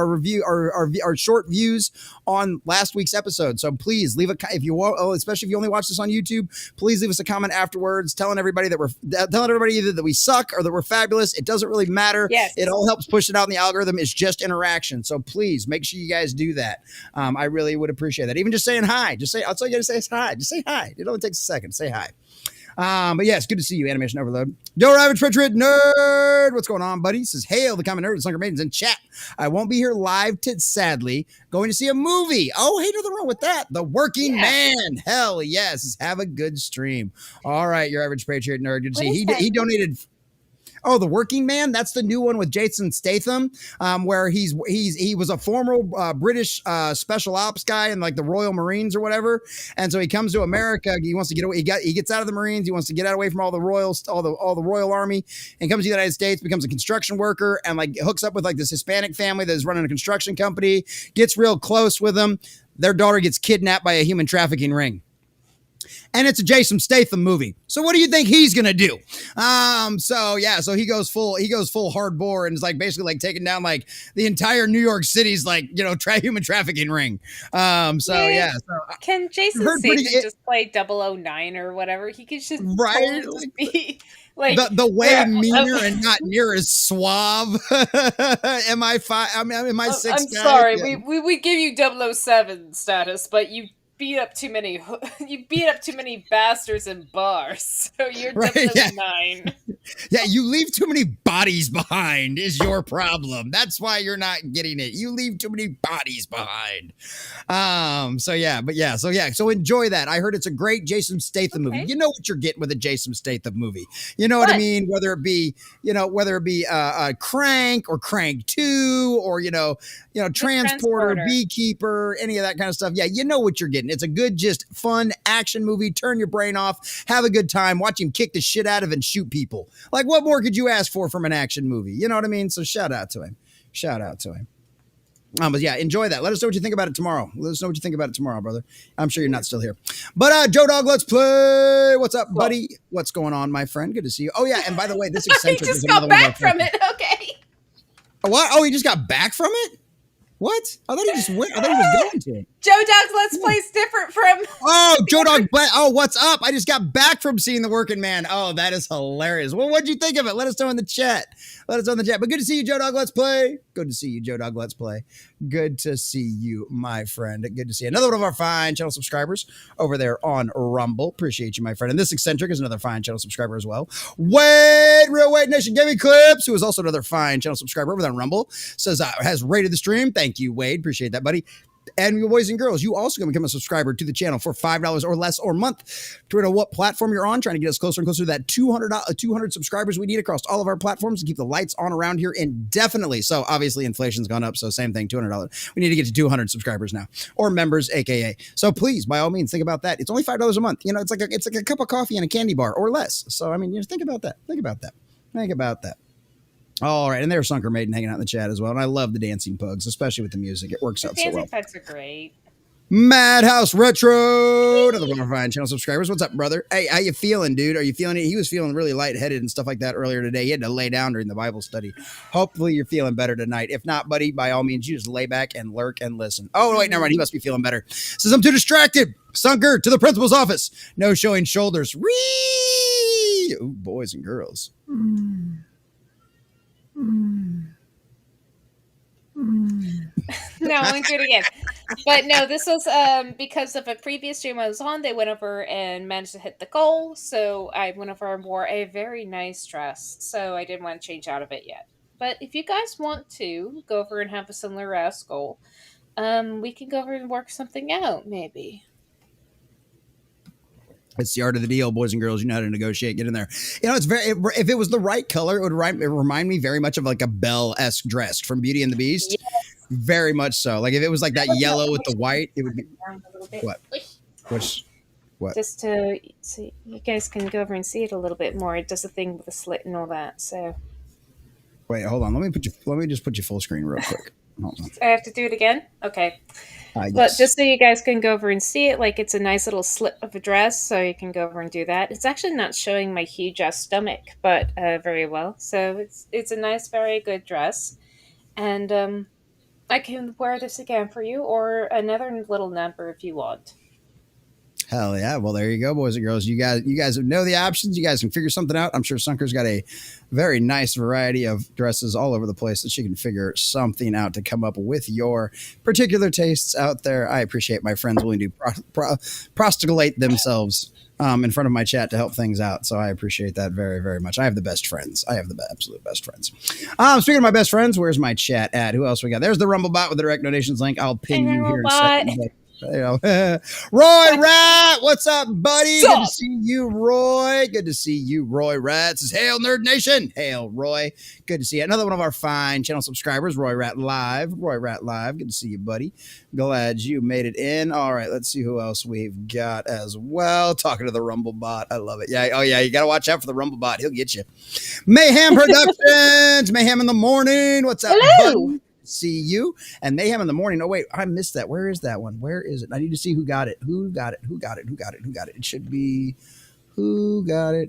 review, our short views on last week's episode. So please leave if you want, especially if you only watch this on YouTube, please leave us a comment afterwards telling everybody either that we suck or that we're fabulous. It doesn't really matter. Yes. It all helps push it out in the algorithm. It's just interaction. So please make sure you guys do that. I really would appreciate that. Even just saying hi. I'll tell you to say hi. Just say hi. It only takes a second. Say hi. But yeah, it's good to see you, Animation Overload. Yo, Ravage Patriot Nerd. What's going on, buddy? Says, hail the common nerd and Sunker Maidens in chat. I won't be here live sadly. Going to see a movie. Oh, hey, nothing wrong with that. The Working Man. Hell yes. Have a good stream. All right, your Average Patriot Nerd. Good to see you. He donated. Oh, The Working Man. That's the new one with Jason Statham, where he was a former British special ops guy in like the Royal Marines or whatever, and so he comes to America. He wants to get away. He gets out of the Marines. He wants to get away from all the royals, all the Royal Army, and comes to the United States. Becomes a construction worker and like hooks up with like this Hispanic family that is running a construction company. Gets real close with them. Their daughter gets kidnapped by a human trafficking ring. And it's a Jason Statham movie. So what do you think he's gonna do? So he goes full hard bore and is like basically like taking down like the entire New York City's like, you know, human trafficking ring. So can Jason Statham just play 009 or whatever? He could just be like the way meaner and not near as suave. MI6. I'm sorry, we give you 007 status, but you beat up too many bastards in bars, so you're Right, definitely yeah. 9. Yeah, you leave too many bodies behind is your problem. That's why you're not getting it. You leave too many bodies behind. So enjoy that. I heard it's a great Jason Statham movie. Okay. You know what you're getting with a Jason Statham movie. You know what I What? mean? Whether it be Crank or Crank 2 or Transporter, Beekeeper, any of that kind of stuff. Yeah, you know what you're getting. It's a good, just fun action movie. Turn your brain off, have a good time, watch him kick the shit out of and shoot people. Like, what more could you ask for from an action movie? You know what I mean? So shout out to him. But yeah, enjoy that. Let us know what you think about it tomorrow. Brother. I'm sure you're not still here. But Joe Dog, let's play. What's up, buddy? What's going on, my friend? Good to see you. Oh yeah, and by the way, this eccentric He just is got another back one from it. Okay. What? Oh, he just got back from it? What? I thought he just went. I thought he was going to it. Joe Dog's Let's Play's different from. Oh, Joe Dog. Oh, what's up? I just got back from seeing The Working Man. Oh, that is hilarious. Well, what'd you think of it? Let us know in the chat. But good to see you, Joe Dog. Let's play. Good to see you, Joe Dog. Let's play. Good to see you, my friend. Good to see another one of our fine channel subscribers over there on Rumble. Appreciate you, my friend. And this eccentric is another fine channel subscriber as well. Real Wade Nation Gaming Clips, who is also another fine channel subscriber over there on Rumble, says has rated the stream. Thank you, Wade. Appreciate that, buddy. And you boys and girls, you also can become a subscriber to the channel for $5 or less or month. To know what platform you're on, trying to get us closer and closer to that 200 subscribers we need across all of our platforms to keep the lights on around here indefinitely. So obviously inflation's gone up, so same thing, $200. We need to get to 200 subscribers now, or members, aka. So please, by all means, think about that. It's only $5 a month. You know, it's like a cup of coffee and a candy bar or less. So I mean, think about that. All right, and there's Sunker Maiden hanging out in the chat as well. And I love the dancing pugs, especially with the music. It works out so well. Dancing pugs are great. Madhouse Retro, another one of our fine channel subscribers. What's up, brother? Hey, how you feeling, dude? Are you feeling it? He was feeling really lightheaded and stuff like that earlier today. He had to lay down during the Bible study. Hopefully you're feeling better tonight. If not, buddy, by all means, you just lay back and lurk and listen. Oh, wait, never mind. He must be feeling better. Says, I'm too distracted. Sunker, to the principal's office. No showing shoulders. Whee! Ooh, boys and girls. No, I won't do it again. But no, this was because of a previous stream I was on. They went over and managed to hit the goal. So I went over and wore a very nice dress. So I didn't want to change out of it yet. But if you guys want to go over and have a similar ass goal, we can go over and work something out, maybe. It's the art of the deal, boys and girls. You know how to negotiate. Get in there. You know, if it was the right color, it would remind me very much of like a Belle-esque dress from Beauty and the Beast. Yes. Very much so. Like if it was like that yellow with the white, it would be what? What? Just to see, you guys can go over and see it a little bit more. It does a thing with the slit and all that. So wait, hold on. Let me just put you full screen real quick. Hold on. I have to do it again. Okay. But just so you guys can go over and see it, like it's a nice little slip of a dress, so you can go over and do that. It's actually not showing my huge ass stomach, but very well. So it's a nice, very good dress, and I can wear this again for you, or another little number if you want. Hell yeah. Well, there you go, boys and girls. You guys know the options. You guys can figure something out. I'm sure Sunker's got a very nice variety of dresses all over the place that she can figure something out to come up with your particular tastes out there. I appreciate my friends willing to prostitute themselves in front of my chat to help things out. So I appreciate that very, very much. I have the best friends. I have the absolute best friends. Speaking of my best friends, where's my chat at? Who else we got? There's the Rumble bot with the direct donations link. I'll pin you here in a second. Roy Rat, what's up, buddy? Good to see you, Roy. Good to see you, Roy Rat. Says, hail, Nerd Nation. Hail, Roy. Good to see you. Another one of our fine channel subscribers, Roy Rat Live. Roy Rat Live. Good to see you, buddy. Glad you made it in. All right, let's see who else we've got as well. Talking to the Rumble bot. I love it. Yeah. Oh, yeah. You got to watch out for the Rumble bot. He'll get you. Mayhem Productions. Mayhem in the morning. What's up, buddy? See you. And Mayhem in the morning. Oh wait, I missed that. Where is that one? Where is it? I need to see who got it. Who got it? It should be who got it.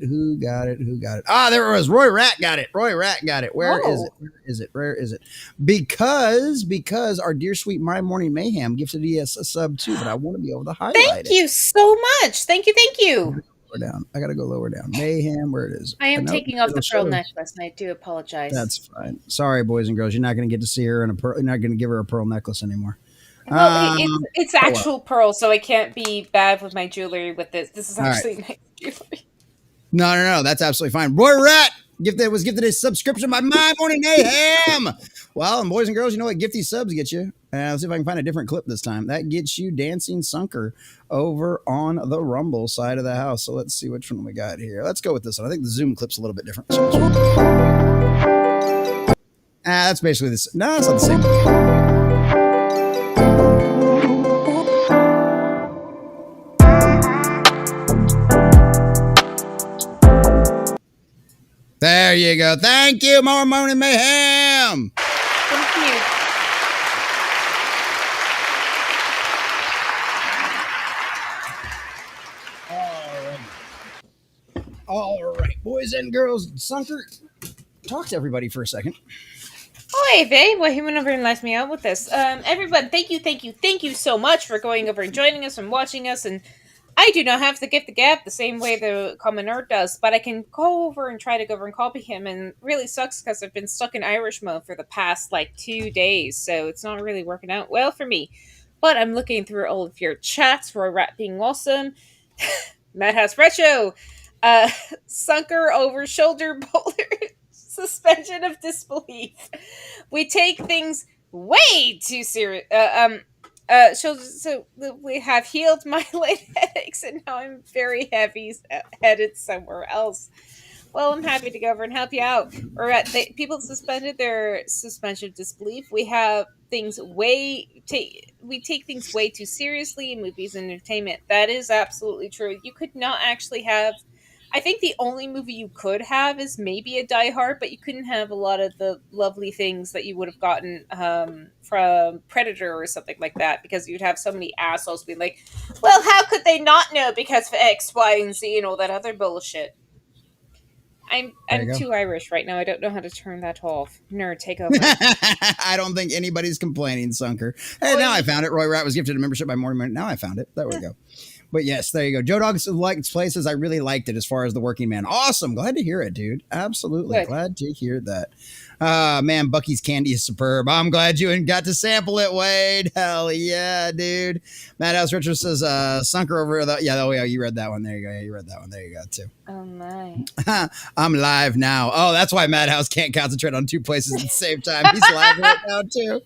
Ah, there it was. Roy Rat got it. Where is it? Because our dear sweet My Morning Mayhem gifted us a sub too, but I want to be able to highlight it. Thank you so much. Thank you. Down. I gotta go lower down. Mayhem, where it is. I am taking off the pearl necklace, and I do apologize. That's fine. Sorry, boys and girls. You're not gonna get to see her in a pearl. You're not gonna give her a pearl necklace anymore. Well, it's actual pearl, so I can't be bad with my jewelry with this. This is actually nice jewelry. No. That's absolutely fine. Roy Rat was gifted a subscription by My Morning Mayhem. Well, and boys and girls, you know what Gifty subs get you? Let's see if I can find a different clip this time. That gets you Dancing Sunker over on the Rumble side of the house. So let's see which one we got here. Let's go with this one. I think the Zoom clip's a little bit different. That's basically this. No, it's not the same. There you go. Thank you, More Morning Mayhem. Thank you. All right, boys and girls. Sunker, talk to everybody for a second. Oh, hey, babe. Well, he went over and left me out with this. Everyone, thank you so much for going over and joining us and watching us. And I do not have to gift the gab the same way the common nerd does, but I can go over and try to go over and copy him, and it really sucks because I've been stuck in Irish mode for the past, 2 days, so it's not really working out well for me. But I'm looking through all of your chats, Roy Rat being awesome, Madhouse Retro, Sunker over shoulder bowler, suspension of disbelief. We take things way too serious. So we have healed my late headaches, and now I'm very headed somewhere else. Well, I'm happy to go over and help you out. People suspended their suspension of disbelief. We have things we take things way too seriously in movies and entertainment. That is absolutely true. You could not actually have. I think the only movie you could have is maybe a Die Hard, but you couldn't have a lot of the lovely things that you would have gotten from Predator or something like that, because you'd have so many assholes being like, well, how could they not know because of X, Y, and Z and all that other bullshit? I'm too Irish right now. I don't know how to turn that off. Nerd, take over. I don't think anybody's complaining, Sunker. Hey, now I found it. Roy Rat was gifted a membership by Morning. Now I found it. There we go. But yes, there you go. Joe Dogs likes places. I really liked it as far as the working man. Awesome. Glad to hear it, dude. Absolutely. Good. Glad to hear that. Man, Bucky's candy is superb. I'm glad you got to sample it, Wade. Hell yeah, dude. Madhouse Richard says, Sunker over the. Yeah, oh yeah, you read that one. There you go. Yeah, you read that one. There you go, too. Oh, my. I'm live now. Oh, that's why Madhouse can't concentrate on two places at the same time. He's live right now, too.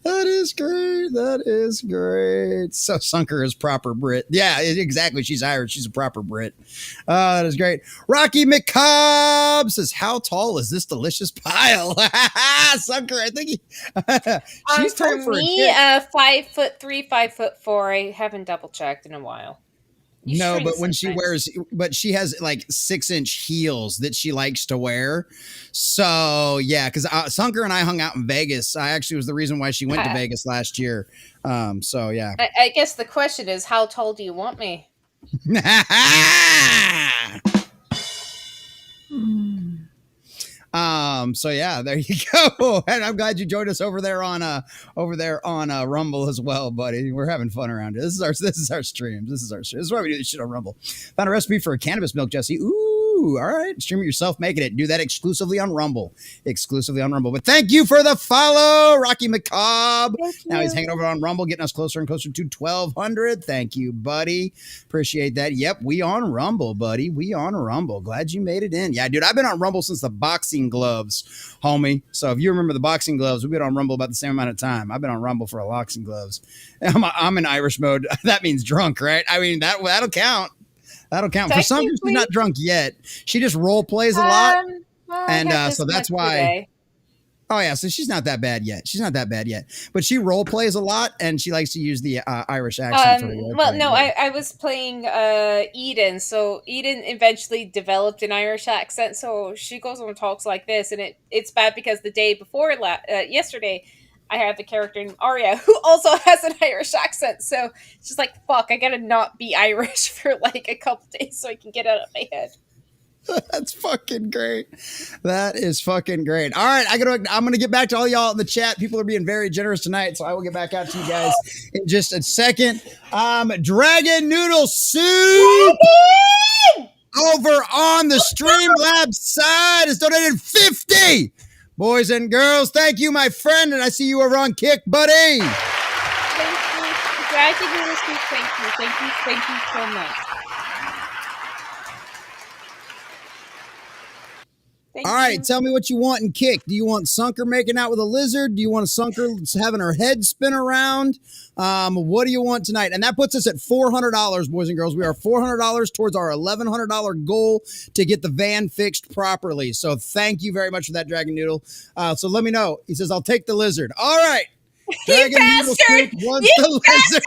That is great. That is great. So Sunker is proper Brit. Yeah, exactly. She's Irish. She's a proper Brit. That is great. Rocky McCobb says, how tall is this delicious pile? Sunker, I think she's for me, 5'3", 5'4". I haven't double checked in a while. No, but when she wears, but she has 6-inch heels that she likes to wear. So yeah, because Sunker and I hung out in Vegas. I actually was the reason why she went to Vegas last year. So yeah. I guess the question is, how tall do you want me? So yeah, there you go. And I'm glad you joined us over there on Rumble as well, buddy. We're having fun around here. This is our streams. This is why we do this shit on Rumble. Found a recipe for cannabis milk, Jesse. Ooh, all right. Stream it yourself, making it. Do that exclusively on Rumble. But thank you for the follow, Rocky McCobb. Now he's hanging over on Rumble, getting us closer and closer to 1,200. Thank you, buddy. Appreciate that. Yep, we on Rumble, buddy. We on Rumble. Glad you made it in. Yeah, dude, I've been on Rumble since the boxing gloves, homie. So if you remember the boxing gloves, we've been on Rumble about the same amount of time. I've been on Rumble for a boxing gloves. I'm in Irish mode. That means drunk, right? I mean, that'll count. That'll count. For some, she's not drunk yet. She just role plays a lot. Well, and so that's why. Today. Oh, yeah. So she's not that bad yet. But she role plays a lot, and she likes to use the Irish accent. I was playing Eden. So Eden eventually developed an Irish accent. So she goes on and talks like this. And it's bad because the day before yesterday, I had the character named Arya, who also has an Irish accent. So it's just like, fuck, I gotta not be Irish for a couple days so I can get it out of my head. That's fucking great. That is fucking great. All right, I'm gonna get back to all y'all in the chat. People are being very generous tonight, so I will get back out to you guys in just a second. Dragon Noodle Soup over on the Streamlabs side has donated 50. Boys and girls, thank you, my friend, and I see you over on Kick, buddy. Thank Dragon Noodle Soup, thank you so much. All right, tell me what you want in kick. Do you want Sunker making out with a lizard? Do you want a Sunker having her head spin around? What do you want tonight? And that puts us at $400, boys and girls. We are $400 towards our $1,100 goal to get the van fixed properly. So thank you very much for that, Dragon Noodle. So let me know. He says, I'll take the lizard. All right. Dragon Noodle Soup wants the lizard.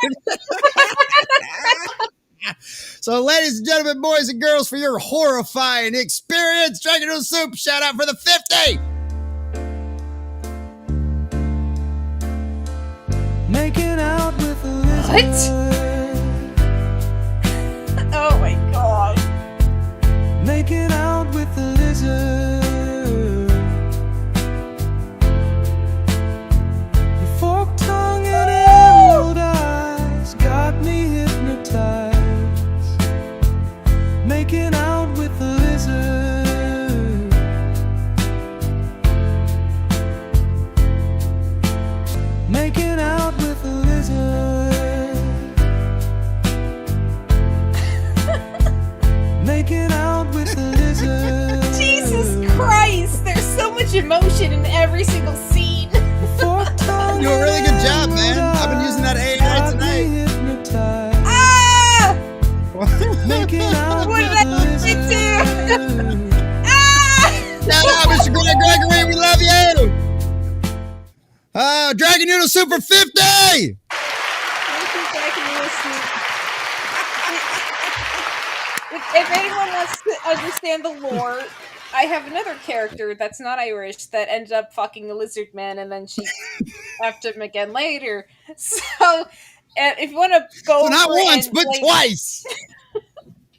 So, ladies and gentlemen, boys and girls, for your horrifying experience, Dragon Noodle Soup, shout out for the 50. Making out with a lizard. What? Oh my god. Making out with a lizard. Your forked tongue and emerald eyes got me hypnotized. Making out with a lizard. Making out with a lizard. Making out with a lizard. Jesus Christ, there's so much emotion in every single scene. You do a really good job, man. I've been using that AI tonight. Making out What did I do? Shout out, Mr. Grant Gregory. We love you. Dragon Noodle Soup for 50. Thank you, Dragon Noodle Soup. If anyone wants to understand the lore, I have another character that's not Irish that ended up fucking the lizard man, and then she effed him again later. So, if you want to go, So not once, but twice.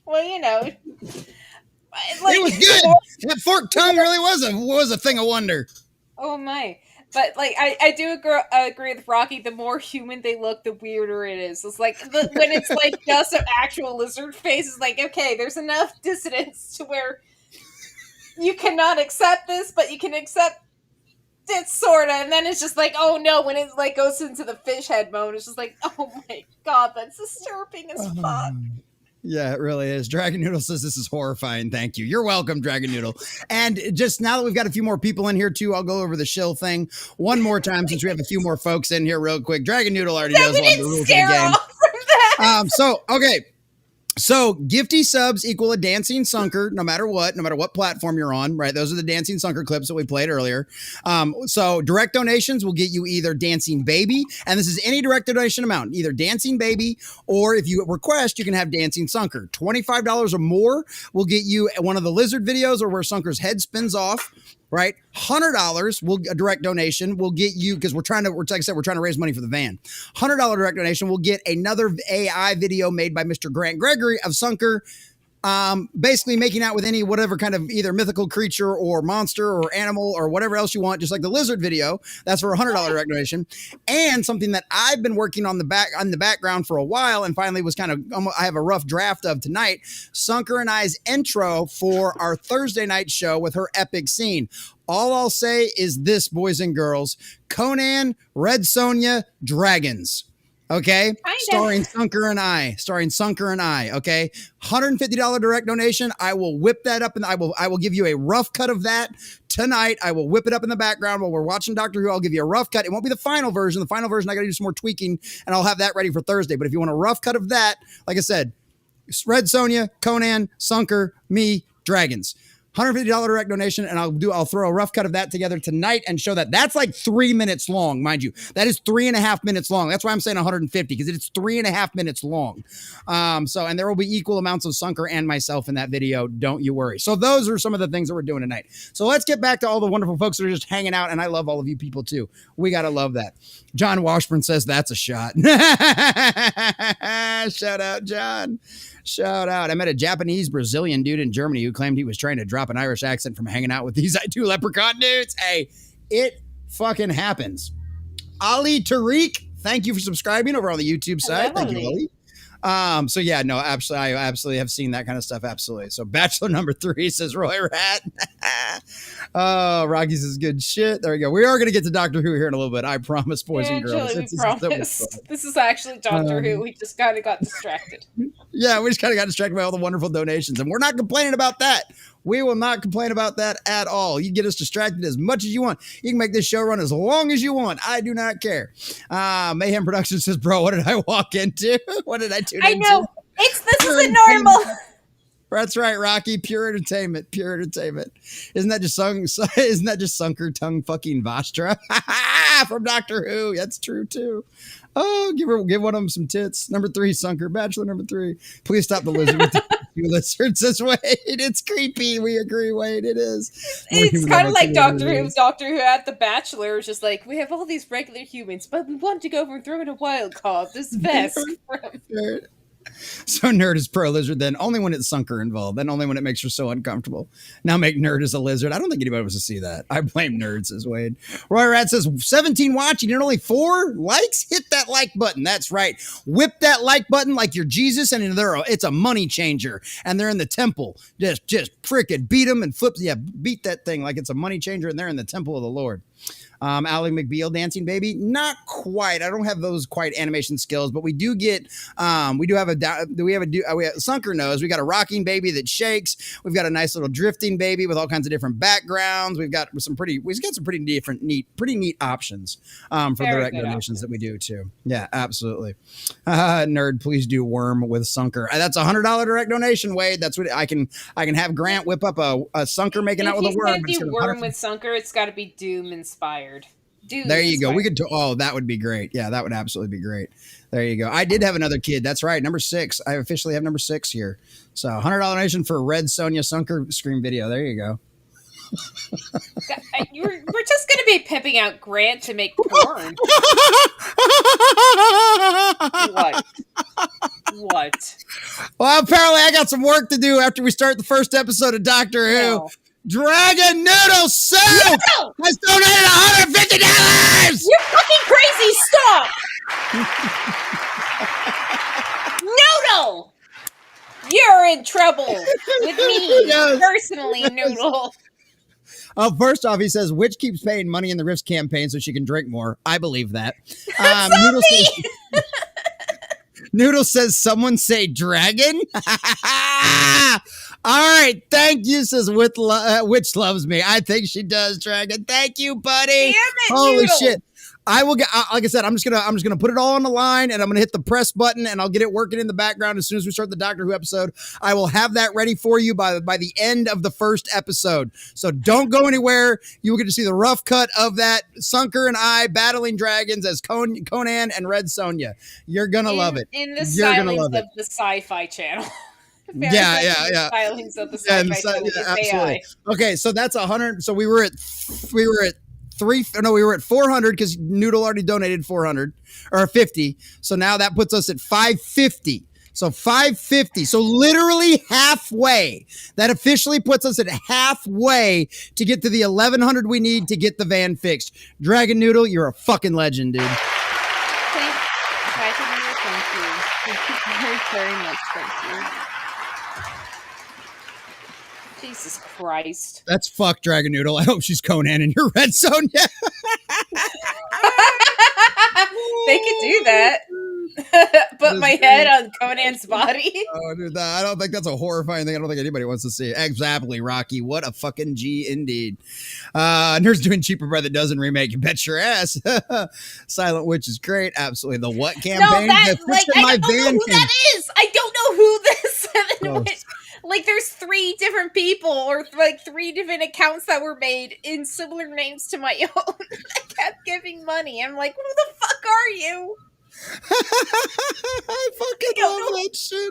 Well, you know, It was good. That forked tongue really was a thing of wonder. Oh my. But, like, I do agree with Rocky. The more human they look, the weirder it is. It's like, when it's, like, just an actual lizard face, it's like, okay, there's enough dissonance to where you cannot accept this, but you can accept it, sorta. And then it's just like, oh no, when it, like, goes into the fish head mode, it's just like, oh my god, that's disturbing as fuck. Yeah, it really is. Dragon Noodle says this is horrifying. Thank you. You're welcome, Dragon Noodle. And just now that we've got a few more people in here too, I'll go over the shill thing one more time since we have a few more folks in here real quick. Dragon Noodle already knows all the rules of the game. Okay. So Gifty subs equal a dancing sunker, no matter what platform you're on, right? Those are the dancing sunker clips that we played earlier. So direct donations will get you either dancing baby, and this is any direct donation amount, either dancing baby, or if you request, you can have dancing sunker. $25 or more will get you one of the lizard videos or where Sunker's head spins off. Right, $100 will a direct donation will get you, because we're trying to raise money for the van. $100 direct donation will get another AI video made by Mr. Grant Gregory of Sunker, basically making out with any whatever kind of either mythical creature or monster or animal or whatever else you want, just like the lizard video. That's for $100 direct donation. And something that I've been working on the background for a while, and finally was I have a rough draft of tonight. Sunker and I's intro for our Thursday night show with her epic scene. All I'll say is this, boys and girls: Conan, Red Sonja, Dragons. Okay, starring Sunker and I. Okay, $150 direct donation. I will whip that up, and I will give you a rough cut of that tonight. I will whip it up in the background while we're watching Doctor Who. I'll give you a rough cut. It won't be the final version. The final version, I got to do some more tweaking, and I'll have that ready for Thursday. But if you want a rough cut of that, like I said, Red Sonja, Conan, Sunker, me, Dragons. $150 direct donation, and I'll throw a rough cut of that together tonight and show that. That's like 3 minutes long, mind you. That is 3.5 minutes long. That's why I'm saying 150, because it's 3.5 minutes long. And there will be equal amounts of Sunker and myself in that video. Don't you worry. So those are some of the things that we're doing tonight. So let's get back to all the wonderful folks that are just hanging out, and I love all of you people too. We got to love that. John Washburn says that's a shot. Shout out, John. Shout out. I met a Japanese Brazilian dude in Germany who claimed he was trying to drop an Irish accent from hanging out with these two leprechaun dudes. Hey, it fucking happens. Ali Tariq, thank you for subscribing over on the YouTube side. Thank you, Ali. So yeah, no, absolutely, I absolutely have seen that kind of stuff. Absolutely. So Bachelor number 3 says Roy Rat. Oh, Rocky says good shit. There we go. We are going to get to Doctor Who here in a little bit. I promise, boys and girls. We promise. This is actually Doctor Who. We just kind of got distracted. Yeah, we just kind of got distracted by all the wonderful donations, and we're not complaining about that. We will not complain about that at all. You get us distracted as much as you want. You can make this show run as long as you want. I do not care. Mayhem Productions says, bro, what did I walk into? What did I tune into? I know. This isn't normal. That's right, Rocky. Pure entertainment. Pure entertainment. Isn't that just Sunker Tongue fucking Vastra from Doctor Who? That's true too. Oh, give one of them some tits. Number 3, Sunker. Bachelor number 3. Please stop the lizard with the lizards. Says Wade. It's creepy. We agree, Wade. It is. It's kind of like Doctor Who. Doctor Who at The Bachelor is just like, we have all these regular humans, but we want to go over and throw in a wild card. This vest from... So Nerd is pro lizard then only when it's Sunker involved, then only when it makes her so uncomfortable. Now make Nerd as a lizard. I don't think anybody wants to see that. I blame Nerd, says Wade. Roy Rat says 17 watching and only 4 likes. Hit that like button. That's right. Whip that like button like you're Jesus, and it's a money changer. And they're in the temple. Just frickin' beat them and flip. Yeah, beat that thing like it's a money changer, and they're in the temple of the Lord. Ally McBeal dancing baby, not quite. I don't have those quite animation skills, but we do get we have Sunker knows. We got a rocking baby that shakes. We've got a nice little drifting baby with all kinds of different backgrounds. We've got some pretty different neat options for direct donations that we do too. Yeah, absolutely. Nerd, please do worm with Sunker. That's $100 direct donation, Wade. That's what I can have Grant whip up a Sunker making out with a worm. If you worm with Sunker, it's got to be Doom inspired. There you go. We could that would be great. Yeah, that would absolutely be great. There you go. I did have another kid. That's right. Number 6. I officially have number 6 here. So $100 donation for Red Sonja Sunker scream video. There you go. We're just going to be pimping out Grant to make porn. What? Well, apparently I got some work to do after we start the first episode of Doctor Who. Dragon Noodle Soup has donated $150. You're fucking crazy. Stop. Noodle, you're in trouble with me personally, Noodle. First off, he says, which keeps paying money in the Rifts campaign so she can drink more. I believe that. Noodle says, someone say dragon. All right, thank you, says Witch loves me. I think she does, Dragon. Thank you, buddy. Damn it, holy Noodle. Shit. I will get, like I said, I'm just gonna put it all on the line, and I'm gonna hit the press button, and I'll get it working in the background as soon as we start the Doctor Who episode. I will have that ready for you by the end of the first episode. So don't go anywhere. You will get to see the rough cut of that Sunker and I battling dragons as Conan and Red Sonja. You're gonna love it. In the stylings of the Sci-Fi Channel. Yeah. Stylings of the Sci-Fi Channel. Absolutely. Okay, so that's 100. So we were at 400 because Noodle already donated 400 or 50. So now that puts us at 550. So 550. So literally halfway. That officially puts us at halfway to get to the 1100 we need to get the van fixed. Dragon Noodle, you're a fucking legend, dude. Thank you. Very, very much. Thank you. Jesus Christ. That's fuck Dragon Noodle. I hope she's Conan and you're Red Sonja. They could do that. Put my head on Conan's body. Oh, dude, I don't think that's a horrifying thing. I don't think anybody wants to see it. Exactly, Rocky. What a fucking G indeed. Nerd's doing Cheaper by the Dozen remake. You bet your ass. Silent Witch is great. Absolutely. The what campaign? No, I don't know who that is. I don't know who this is. Like, there's 3 different people or like 3 different accounts that were made in similar names to my own. I kept giving money. I'm like, who the fuck are you? I fucking love that shit.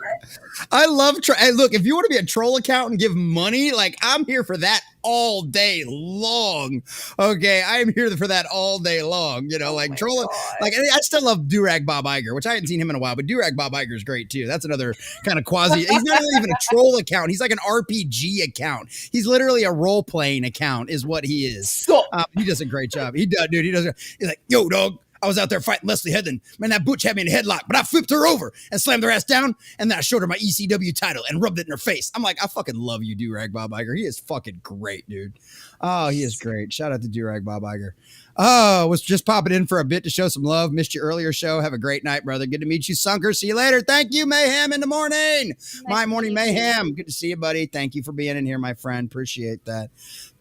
I love hey, look, if you want to be a troll account and give money, like, I'm here for that all day long. Okay, I am here for that all day long. You know, like trolling. Like, I still love Durag Bob Iger, which I haven't seen him in a while, but Durag Bob Iger is great too. That's another kind of quasi. He's not even a troll account. He's like an RPG account. He's literally a role playing account, is what he is. He does a great job. He does, dude. He's like, yo, dog. I was out there fighting Leslie Headland. Man, that butch had me in a headlock, but I flipped her over and slammed her ass down, and then I showed her my ECW title and rubbed it in her face. I'm like, I fucking love you, Do-Rag Bob Iger. He is fucking great, dude. Oh, he is great. Shout out to Do-Rag Bob Iger. Oh, was just popping in for a bit to show some love. Missed your earlier show. Have a great night, brother. Good to meet you, Sunker. See you later. Thank you, Mayhem in the morning. My morning Mayhem. Good to see you, buddy. Thank you for being in here, my friend. Appreciate that.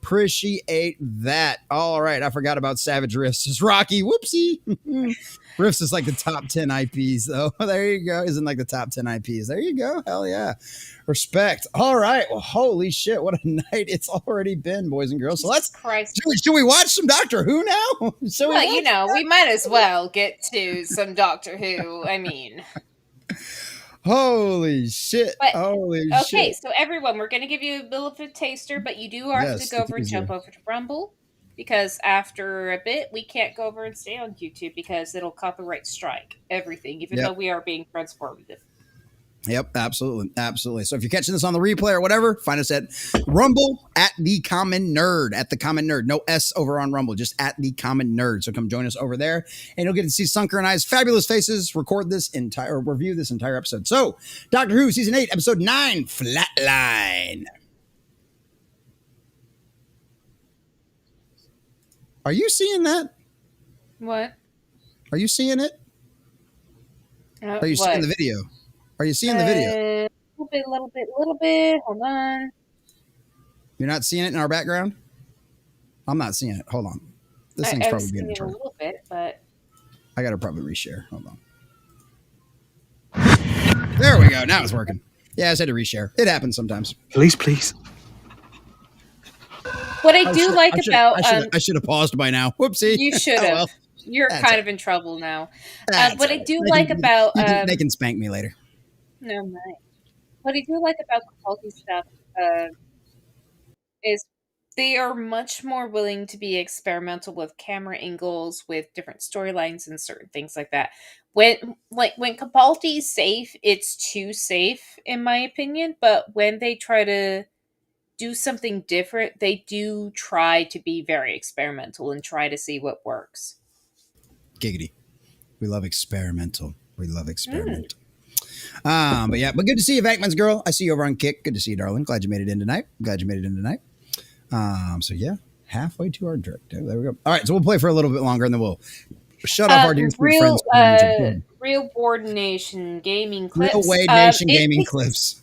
Appreciate that. All right. I forgot about Savage Rifts. It's Rocky. Whoopsie. Rifts is like the top 10 IPs, though. There you go. Isn't like the top 10 IPs. There you go. Hell yeah. Respect. All right. Well, holy shit. What a night it's already been, boys and girls. So let's should we watch some Doctor Who now? Well, we might as well get to some Doctor Who. I mean, holy shit. Holy shit. Okay, so everyone, we're going to give you a bit of a taster, but you do have to go over and jump over to Rumble, because after a bit, we can't go over and stay on YouTube because it'll copyright strike everything, even though we are being transformative. Yep, absolutely. Absolutely. So if you're catching this on the replay or whatever, find us at Rumble at The Common Nerd. At The Common Nerd. No S over on Rumble, just at The Common Nerd. So come join us over there, and you'll get to see Sunker and I's fabulous faces review this entire episode. So, Doctor Who, Season 8, Episode 9, Flatline. Are you seeing that? What? Are you seeing it? Are you seeing the video? Are you seeing the video? A little bit. Hold on. You're not seeing it in our background? I'm not seeing it. Hold on. This thing's probably being retarded. A little bit, but I gotta probably reshare. Hold on. There we go. Now it's working. Yeah, I just had to reshare. It happens sometimes. Please. What I should have paused by now. Whoopsie. You should have. Well, you're kind of in trouble now. What I do like about they can spank me later. No, mind. What I do like about Capaldi stuff is they are much more willing to be experimental with camera angles, with different storylines and certain things like that. When Capaldi's safe, it's too safe in my opinion. But when they try to do something different, they do try to be very experimental and try to see what works. Giggity. We love experimental. But good to see you, Vakman's girl. I see you over on Kick. Good to see you, darling. Glad you made it in tonight. So yeah, halfway to our drink. There we go. All right, so we'll play for a little bit longer, and then we'll shut off our dear friends. Real Board Nation gaming clips. Real Wade Nation gaming clips.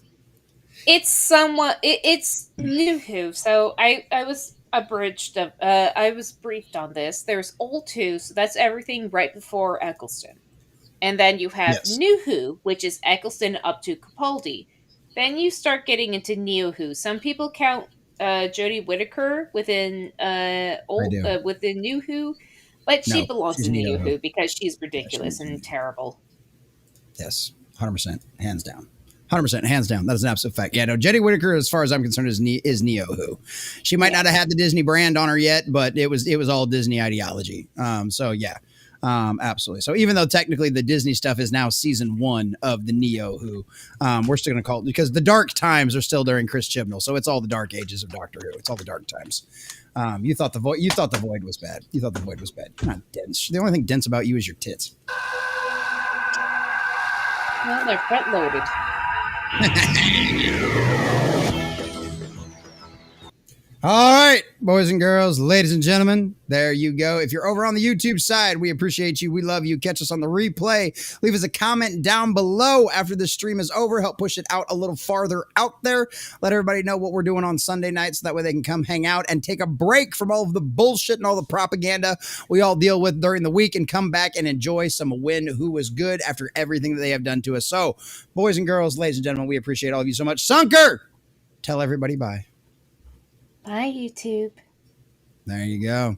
It's somewhat. It's new Who. So I was abridged of. I was briefed on this. There's old Who, so that's everything right before Eccleston. And then you have New Who, which is Eccleston up to Capaldi. Then you start getting into Neo Who. Some people count Jodie Whittaker within within New Who, but she belongs in Neo Who because she's ridiculous and terrible. Yes, 100%, hands down. 100%, hands down. That is an absolute fact. Yeah, no, Jodie Whittaker, as far as I'm concerned, is Neo Who. She might not have had the Disney brand on her yet, but it was all Disney ideology. So yeah. Absolutely. So even though technically the Disney stuff is now season 1 of the Neo Who, we're still going to call it, because the dark times are still during Chris Chibnall. So it's all the dark ages of Doctor Who. It's all the dark times. You thought the void was bad. You're not dense. The only thing dense about you is your tits. Well, they're front loaded. All right, boys and girls, ladies and gentlemen, there you go. If you're over on the YouTube side, we appreciate you. We love you. Catch us on the replay. Leave us a comment down below after the stream is over. Help push it out a little farther out there. Let everybody know what we're doing on Sunday nights so that way they can come hang out and take a break from all of the bullshit and all the propaganda we all deal with during the week and come back and enjoy some Win Who Was Good after everything that they have done to us. So, boys and girls, ladies and gentlemen, we appreciate all of you so much. Sunker, tell everybody bye. Bye, YouTube. There you go.